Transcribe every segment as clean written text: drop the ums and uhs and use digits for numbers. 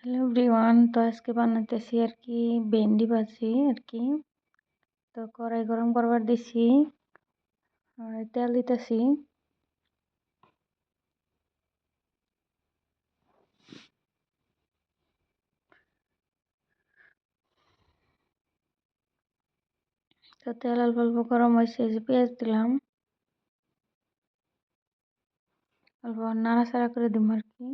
Hello everyone, তো আজকে বানাতেছি আর কি ভেন্ডি ভাজি আর কি। তো কড়াই গরম করবার দিছি আর তেল দিতেছি। তো তেল অল্প অল্প গরম হয়েছে, যে পেঁয়াজ দিলাম, অল্প নাড়াচাড়া করে দিব আর কি।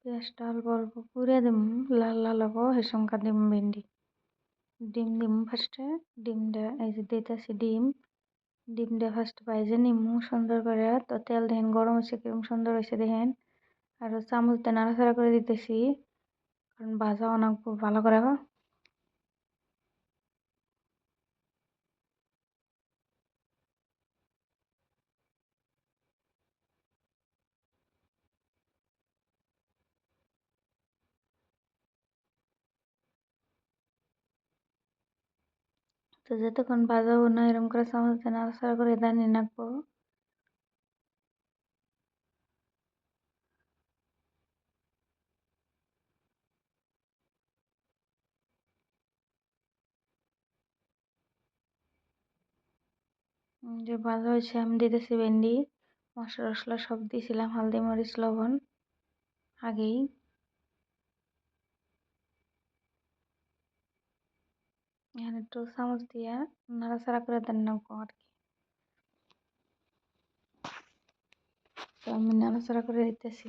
পেঁয়াজটা অল্প অল্প পুড়ে দিম, লাল লাল হবো হেসঙ্কা দিম ভেন্ডি। ডিম দিম ফার্স্টে। ডিমটা এই যে দিতেছি ডিমটা ফার্স্ট ভাইজে নিমু সুন্দর করে। তো তেল দেখেন গরম হয়েছে, কিরকম সুন্দর হয়েছে দেখেন। আর চামচ দিয়ে নাড়াচাড়া করে দিতেছি, কারণ ভাজা অনেক ভালো করে। তো যতক্ষণ ভাজাবো না, এরকম করে চামচ দিয়ে নাড়াচাড়া করে দাঁড়িয়ে রাখবো। যে ভাজা হয়েছে, আমি দিতেছি ভেন্ডি। মশলা টসলা সব দিয়েছিলাম, হলদি মরিচ লবণ আগেই। এখানে একটু চামচ দিয়ে নাড়াচাড়া করে দাঁড়িয়ে রাখবো আর কি। তো আমি নাড়াচাড়া করে দিতেছি।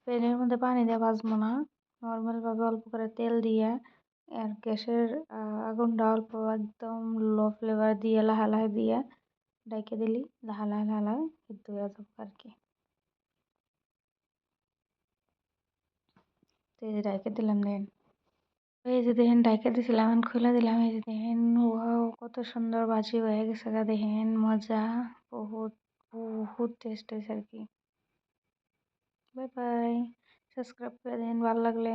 প্যানের মধ্যে পানি দিয়ে ভাজবো না, নর্মাল ভাবে অল্প করে তেল দিয়ে। আর গ্যাসের আগুনটা অল্প একদম লো ফ্লেভার দিয়ে লাহা লাহা দিয়ে ডাইকে দিলি লাহা লাহা লাহা লাহা সিদ্ধ হয়ে যাবো আর কি। তো এই যে ডাইকে দিলাম দেন। এই যে দেখেন ডাইকা দিছিলাম, এখন খুলে দিলাম। এই যে দেখেন, ওয়াও কত সুন্দর ভাজি হয়ে গেছে গা, দেখেন মজা। বহুত বহুত টেস্ট হয়েছে আর কি। বাই বাই, সাবস্ক্রাইব করে দিন ভালো লাগলে।